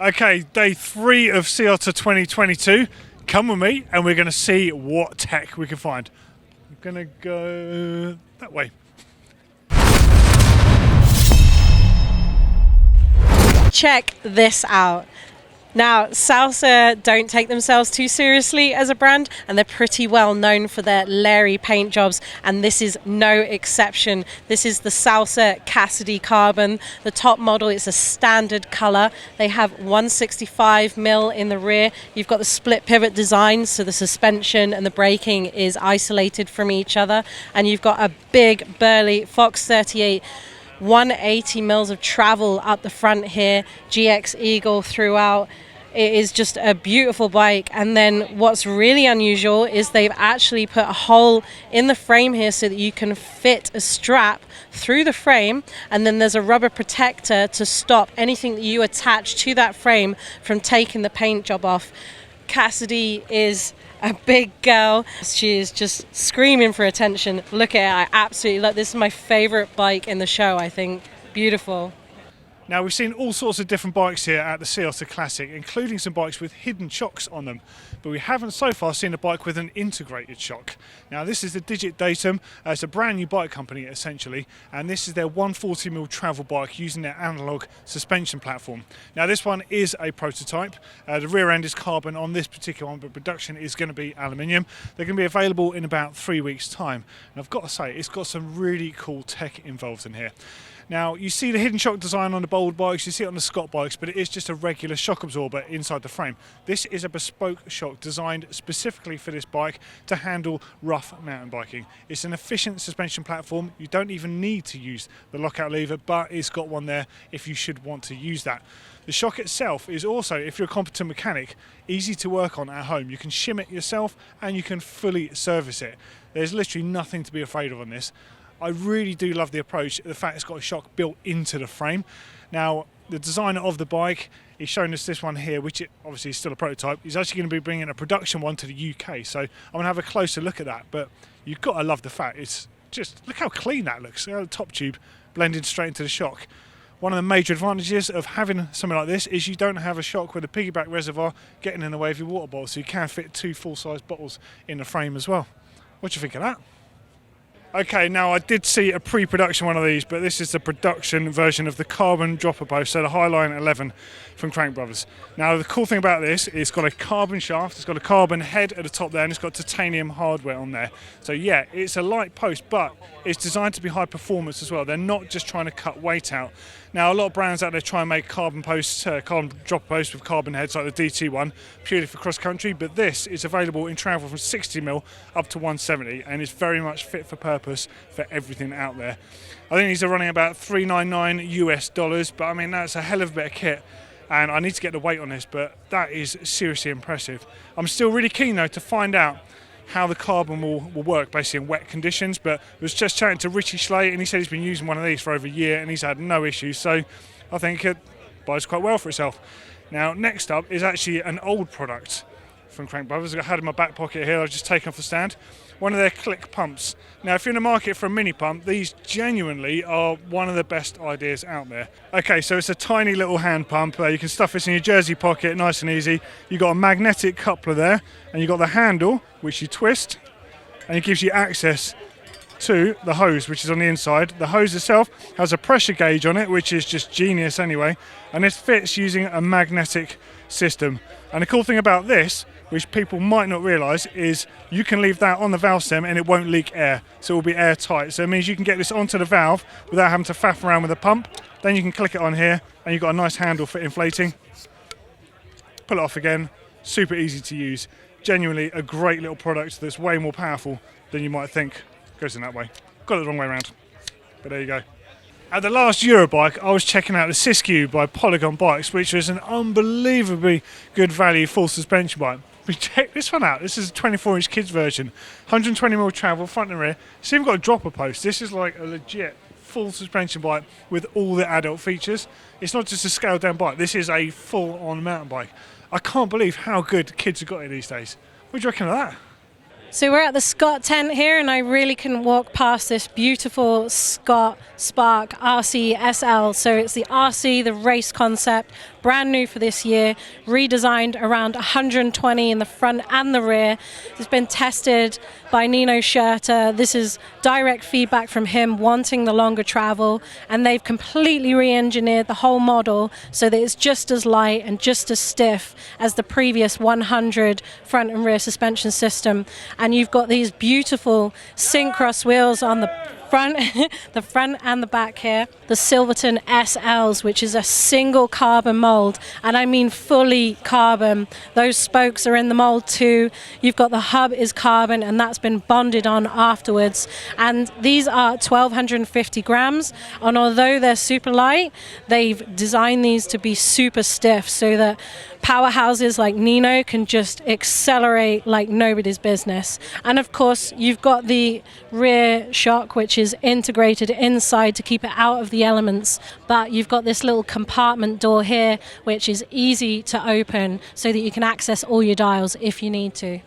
Okay, day 3 of Otter 2022. Come with me and we're going to see what tech we can find. I'm going to go that way. Check this out. Now, Salsa don't take themselves too seriously as a brand, and they're pretty well known for their Larry paint jobs, and this is no exception. This is the Salsa Cassidy Carbon. The top model is a standard color. They have 165mm in the rear. You've got the split pivot design, so the suspension and the braking is isolated from each other, and you've got a big burly Fox 38 180 mils of travel up the front here, GX Eagle throughout. It is just a beautiful bike. And then what's really unusual is they've actually put a hole in the frame here so that you can fit a strap through the frame, and then there's a rubber protector to stop anything that you attach to that frame from taking the paint job off. Cassidy is a big girl. She is just screaming for attention. Look at it. I absolutely love this. Is my favorite bike in the show, I think. Beautiful. Now, we've seen all sorts of different bikes here at the Otter Classic, including some bikes with hidden shocks on them, but we haven't so far seen a bike with an integrated shock. Now, this is the Digit Datum. It's a brand new bike company essentially, and this is their 140mm travel bike using their analog suspension platform. Now, this one is a prototype. The rear end is carbon on this particular one, but production is going to be aluminium. They're going to be available in about 3 weeks' time, and I've got to say, it's got some really cool tech involved in here. Now, you see the hidden shock design on the Bold bikes, you see it on the Scott bikes, but it is just a regular shock absorber inside the frame. This is a bespoke shock designed specifically for this bike to handle rough mountain biking. It's an efficient suspension platform. You don't even need to use the lockout lever, but it's got one there if you should want to use that. The shock itself is also, if you're a competent mechanic, easy to work on at home. You can shim it yourself and you can fully service it. There's literally nothing to be afraid of on this. I really do love the approach, the fact it's got a shock built into the frame. Now, the designer of the bike is showing us this one here, which obviously is still a prototype. He's actually going to be bringing a production one to the UK, so I'm going to have a closer look at that. But you've got to love the fact it's just, look how clean that looks. The top tube blended straight into the shock. One of the major advantages of having something like this is you don't have a shock with a piggyback reservoir getting in the way of your water bottle, so you can fit 2 full-size bottles in the frame as well. What do you think of that? Okay, now I did see a pre-production one of these, but this is the production version of the carbon dropper post, so the Highline 11 from Crankbrothers. Now, the cool thing about this is it's got a carbon shaft, it's got a carbon head at the top there, and it's got titanium hardware on there. So yeah, it's a light post, but it's designed to be high performance as well. They're not just trying to cut weight out. Now, a lot of brands out there try and make carbon posts, carbon dropper posts with carbon heads like the DT one, purely for cross country, but this is available in travel from 60mm up to 170, and it's very much fit for purpose for everything out there. I think these are running about $399 US, but I mean, that's a hell of a bit of kit. And I need to get the weight on this, but that is seriously impressive. I'm still really keen though to find out how the carbon will work basically in wet conditions, but I was just chatting to Richie Slate and he said he's been using one of these for over a year and he's had no issues, so I think it buys quite well for itself. Now, next up is actually an old product from Crankbrothers. I had it in my back pocket here, I've just taken off the stand. One of their click pumps. Now, if you're in the market for a mini pump, these genuinely are one of the best ideas out there. Okay, so it's a tiny little hand pump. You can stuff this in your jersey pocket, nice and easy. You've got a magnetic coupler there, and you've got the handle, which you twist, and it gives you access to the hose, which is on the inside. The hose itself has a pressure gauge on it, which is just genius anyway, and it fits using a magnetic system. And the cool thing about this, which people might not realise, is you can leave that on the valve stem and it won't leak air, so it will be airtight. So it means you can get this onto the valve without having to faff around with the pump. Then you can click it on here and you've got a nice handle for inflating. Pull it off again, super easy to use. Genuinely a great little product that's way more powerful than you might think. Goes in that way. Got it the wrong way around, but there you go. At the last Eurobike, I was checking out the Siskiyou by Polygon Bikes, which was an unbelievably good value full suspension bike. But check this one out. This is a 24-inch kids version, 120mm travel front and rear. It's even got a dropper post. This is like a legit full suspension bike with all the adult features. It's not just a scaled down bike. This is a full-on mountain bike. I can't believe how good kids have got it these days. What do you reckon of that? So we're at the Scott tent here, and I really couldn't walk past this beautiful Scott Spark RC SL. So it's the RC, the race concept, brand new for this year, redesigned around 120 in the front and the rear. It's been tested by Nino Schurter. This is direct feedback from him wanting the longer travel, and they've completely re-engineered the whole model so that it's just as light and just as stiff as the previous 100 front and rear suspension system. And you've got these beautiful Syncross wheels on the front, the front and the back here. The Silverton SLs, which is a single carbon mold, and I mean fully carbon. Those spokes are in the mold too. You've got the hub is carbon, and that's been bonded on afterwards. And these are 1,250 grams, and although they're super light, they've designed these to be super stiff so that powerhouses like Nino can just accelerate like nobody's business. And of course, you've got the rear shock, which is integrated inside to keep it out of the elements. But you've got this little compartment door here, which is easy to open so that you can access all your dials if you need to.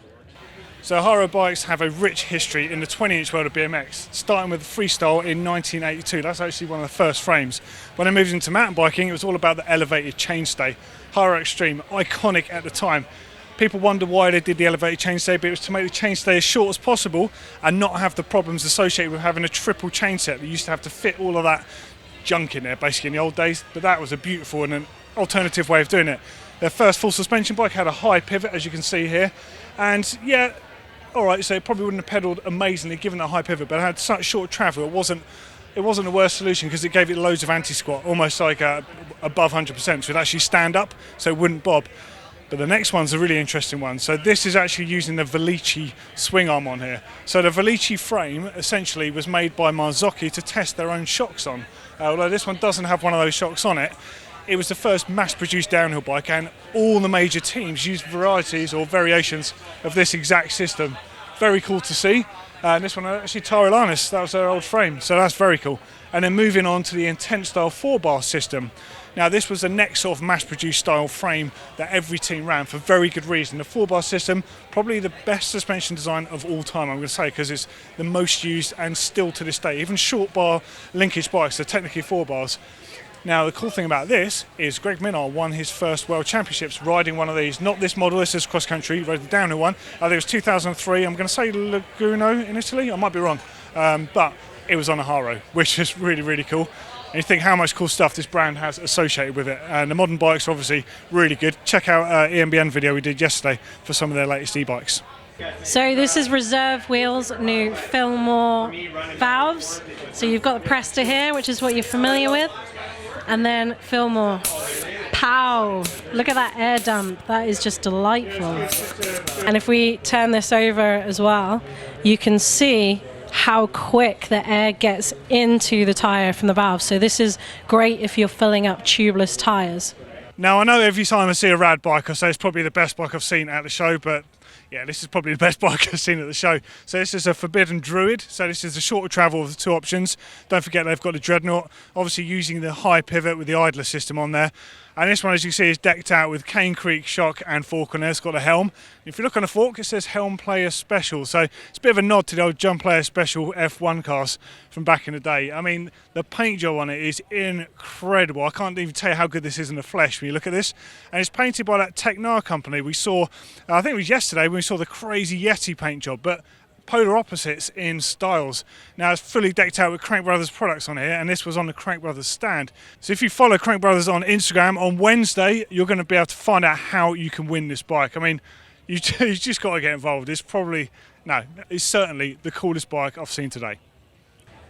So Haro bikes have a rich history in the 20-inch world of BMX, starting with freestyle in 1982. That's actually one of the first frames. When I moved into mountain biking, it was all about the elevated chainstay. Haro Extreme, iconic at the time. People wonder why they did the elevated chainstay, but it was to make the chainstay as short as possible and not have the problems associated with having a triple chain set that used to have to fit all of that junk in there, basically, in the old days. But that was a beautiful and an alternative way of doing it. Their first full suspension bike had a high pivot, as you can see here. And yeah, all right, so it probably wouldn't have pedalled amazingly given that high pivot, but it had such short travel, it wasn't the worst solution because it gave it loads of anti-squat, almost like above 100%, so it'd actually stand up, so it wouldn't bob. But the next one's a really interesting one. So this is actually using the Velici swing arm on here. So the Velici frame essentially was made by Marzocchi to test their own shocks on. Although this one doesn't have one of those shocks on it, it was the first mass-produced downhill bike, and all the major teams used varieties or variations of this exact system. Very cool to see. And this one actually Tyrolanis, that was their old frame, so that's very cool. And then moving on to the Intense style 4-bar system. Now this was the next sort of mass-produced style frame that every team ran for very good reason. The 4-bar system, probably the best suspension design of all time, I'm going to say, because it's the most used and still to this day. Even short bar linkage bikes are technically 4 bars. Now the cool thing about this is Greg Minnaar won his first World Championships riding one of these. Not this model, this is cross country, he rode the downhill one. I think it was 2003, I'm going to say Lugano in Italy, I might be wrong. But it was on a Haro, which is really, really cool. And you think how much cool stuff this brand has associated with it. And the modern bikes are obviously really good. Check out EMBN video we did yesterday for some of their latest e-bikes. So this is Reserve Wheels' new Fillmore valves. So you've got the Presta here, which is what you're familiar with. And then Fillmore. Pow! Look at that air dump. That is just delightful. And if we turn this over as well, you can see how quick the air gets into the tyre from the valve. So this is great if you're filling up tubeless tyres. Now I know every time I see a rad bike I say it's probably the best bike I've seen at the show, but yeah, this is probably the best bike I've seen at the show. So this is a Forbidden Druid, so this is the shorter travel of the two options. Don't forget they've got the Dreadnought, obviously using the high pivot with the idler system on there. And this one, as you see, is decked out with Cane Creek shock and fork on there. It's got a helm. If you look on the fork, it says Helm Player Special. So it's a bit of a nod to the old Jump Player Special F1 cars from back in the day. I mean, the paint job on it is incredible. I can't even tell you how good this is in the flesh when you look at this. And it's painted by that Technar company we saw, I think it was yesterday when we saw the crazy Yeti paint job, but polar opposites in styles. Now it's fully decked out with Crankbrothers products on here, and this was on the Crankbrothers stand. So if you follow Crankbrothers on Instagram on Wednesday, you're going to be able to find out how you can win this bike. I mean, you just got to get involved. It's certainly the coolest bike I've seen today.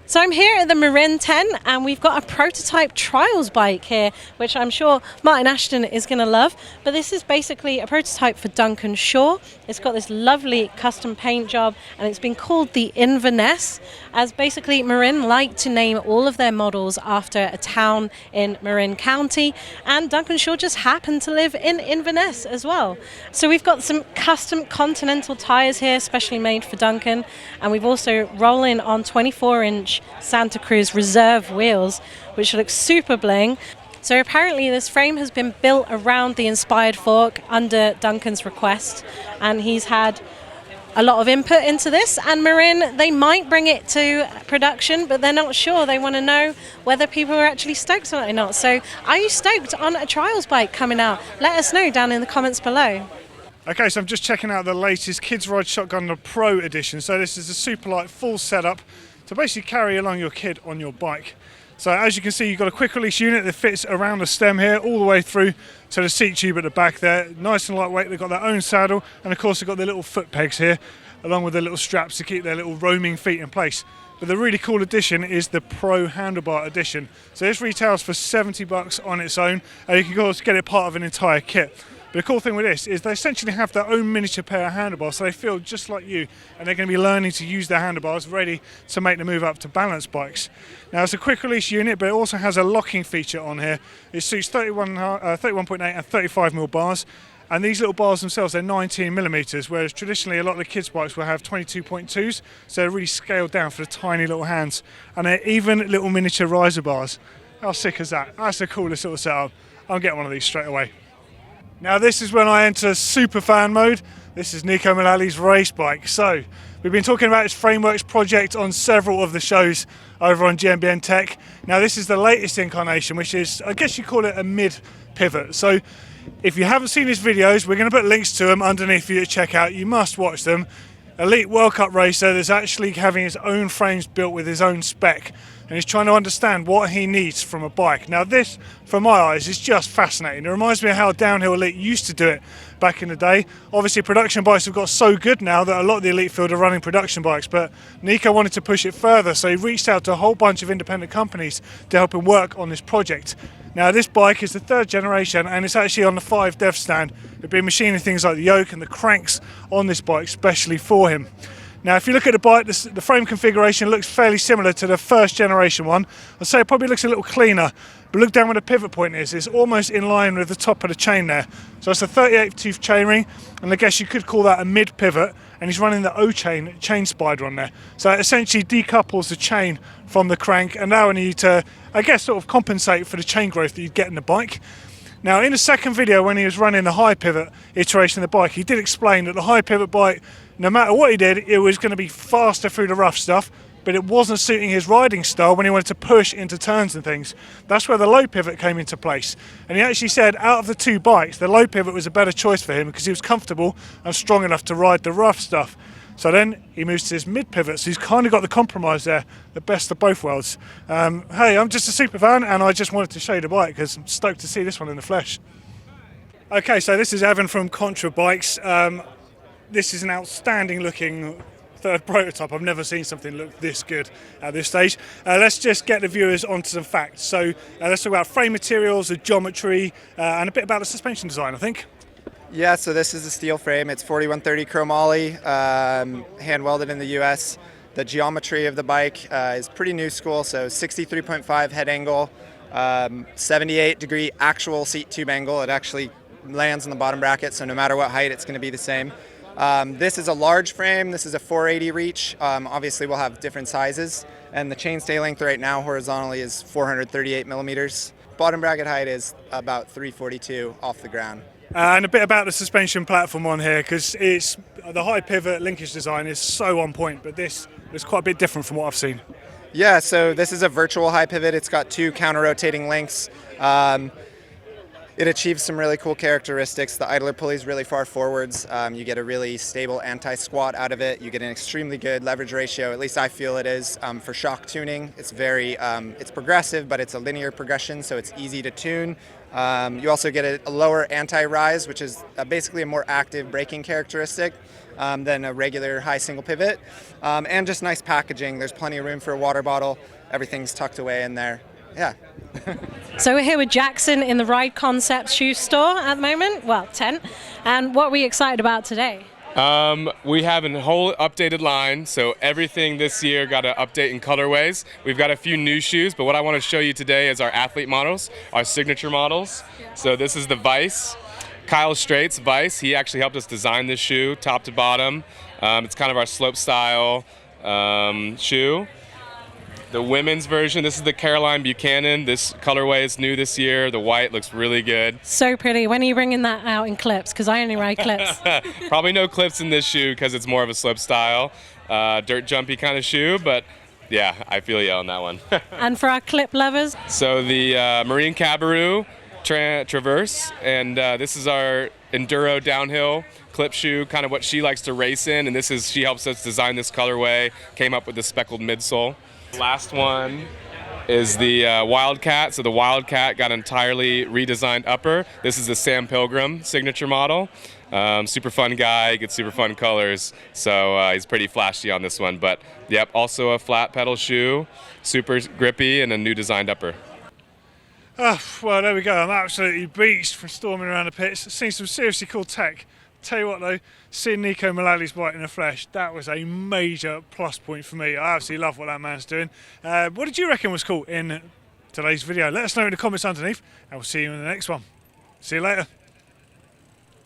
So I'm here at the Marin 10 and we've got a prototype trials bike here, which I'm sure Martin Ashton is going to love. But this is basically a prototype for Duncan Shaw. It's got this lovely custom paint job and it's been called the Inverness, as basically Marin like to name all of their models after a town in Marin County, and Duncan Shaw just happened to live in Inverness as well. So we've got some custom Continental tyres here, specially made for Duncan, and we've also rolling on 24-inch Santa Cruz Reserve wheels, which look super bling. So apparently this frame has been built around the inspired fork under Duncan's request, and he's had a lot of input into this, and Marin, they might bring it to production, but they're not sure. They want to know whether people are actually stoked on it or not. So are you stoked on a trials bike coming out? Let us know down in the comments below. Okay, so I'm just checking out the latest Kids Ride Shotgun, the Pro Edition. So this is a super light full setup to basically carry along your kid on your bike. So as you can see, you've got a quick release unit that fits around the stem here all the way through to the seat tube at the back there. Nice and lightweight. They've got their own saddle, and of course they've got the little foot pegs here along with the little straps to keep their little roaming feet in place. But the really cool edition is the Pro Handlebar Edition. So this retails for $70 on its own, and you can of course get it part of an entire kit. But the cool thing with this is they essentially have their own miniature pair of handlebars, so they feel just like you, and they're going to be learning to use their handlebars, ready to make the move up to balance bikes. Now it's a quick release unit, but it also has a locking feature on here. It suits 31.8 and 35mm bars, and these little bars themselves, they're 19mm, whereas traditionally a lot of the kids' bikes will have 22.2s, so they're really scaled down for the tiny little hands. And they're even little miniature riser bars. How sick is that? That's the coolest little setup. I'll get one of these straight away. Now this is when I enter super fan mode. This is Nico Mullally's race bike. So we've been talking about his Frameworks project on several of the shows over on GMBNTech. Now this is the latest incarnation, which is, I guess you call it a mid pivot. So if you haven't seen his videos, we're going to put links to them underneath for you to check out. You must watch them. Elite World Cup racer that's actually having his own frames built with his own spec, and he's trying to understand what he needs from a bike. Now this, from my eyes, is just fascinating. It reminds me of how Downhill Elite used to do it back in the day. Obviously production bikes have got so good now that a lot of the elite field are running production bikes, but Nico wanted to push it further, so he reached out to a whole bunch of independent companies to help him work on this project. Now this bike is the 3rd generation, and it's actually on the 5 dev stand. They've been machining things like the yoke and the cranks on this bike specially for him. Now if you look at the bike, the frame configuration looks fairly similar to the 1st generation one. I'd say it probably looks a little cleaner, but look down where the pivot point is. It's almost in line with the top of the chain there. So it's a 38 tooth chainring, and I guess you could call that a mid pivot, and he's running the chain spider on there. So it essentially decouples the chain from the crank, and allowing you to, I guess, sort of compensate for the chain growth that you'd get in the bike. Now in the second video, when he was running the high pivot iteration of the bike, he did explain that the high pivot bike, no matter what he did, it was going to be faster through the rough stuff, but it wasn't suiting his riding style when he wanted to push into turns and things. That's where the low pivot came into place. And he actually said out of the 2 bikes, the low pivot was a better choice for him because he was comfortable and strong enough to ride the rough stuff. So then he moves to his mid pivot, so he's kind of got the compromise there, the best of both worlds. Hey, I'm just a super fan, and I just wanted to show you the bike because I'm stoked to see this one in the flesh. Okay, so this is Evan from Contra Bikes. This is an outstanding looking 3rd prototype. I've never seen something look this good at this stage. Let's just get the viewers onto some facts. So let's talk about frame materials, the geometry, and a bit about the suspension design, I think. Yeah, so this is a steel frame. It's 4130 chromoly, hand welded in the US. The geometry of the bike is pretty new school, so 63.5 head angle, 78 degree actual seat tube angle. It actually lands in the bottom bracket, so no matter what height, it's going to be the same. This is a large frame. This is a 480 reach. Obviously, we'll have different sizes, and the chainstay length right now horizontally is 438 millimeters. Bottom bracket height is about 342 off the ground. And a bit about the suspension platform on here, because it's the high pivot linkage design is so on point, but this is quite a bit different from what I've seen. Yeah, so this is a virtual high pivot. It's got 2 counter-rotating links. It achieves some really cool characteristics. The idler pulley is really far forwards. You get a really stable anti-squat out of it. You get an extremely good leverage ratio, at least I feel it is, for shock tuning. It's very, it's progressive, but it's a linear progression, so it's easy to tune. You also get a lower anti-rise, which is basically a more active braking characteristic than a regular high single pivot. And just nice packaging. There's plenty of room for a water bottle. Everything's tucked away in there. Yeah. So we're here with Jackson in the Ride Concept shoe store at the moment, well, tent. And what are we excited about today? We have a whole updated line, so everything this year got an update in colorways. We've got a few new shoes, but what I want to show you today is our athlete models, our signature models. Yeah. So this is the Vice. Kyle Straight's Vice. He actually helped us design this shoe, top to bottom. It's kind of our slope style shoe. The women's version, this is the Caroline Buchanan. This colorway is new this year. The white looks really good. So pretty. When are you bringing that out in clips? Because I only ride clips. Probably no clips in this shoe because it's more of a slip style, dirt jumpy kind of shoe, but yeah, I feel you on that one. And for our clip lovers? So the Marine Cabaroo Traverse, and this is our Enduro downhill clip shoe, kind of what she likes to race in, and she helps us design this colorway, came up with the speckled midsole. Last one is the Wildcat. So the Wildcat got an entirely redesigned upper. This is the Sam Pilgrim signature model. Super fun guy, gets super fun colors, so he's pretty flashy on this one. But yep, also a flat pedal shoe, super grippy, and a new designed upper. Oh, well, there we go. I'm absolutely beached from storming around the pits. Seen some seriously cool tech. Tell you what though, seeing Nico Mullally's bike in the flesh, that was a major plus point for me. I absolutely love what that man's doing. What did you reckon was cool in today's video? Let us know in the comments underneath, and we'll see you in the next one. See you later.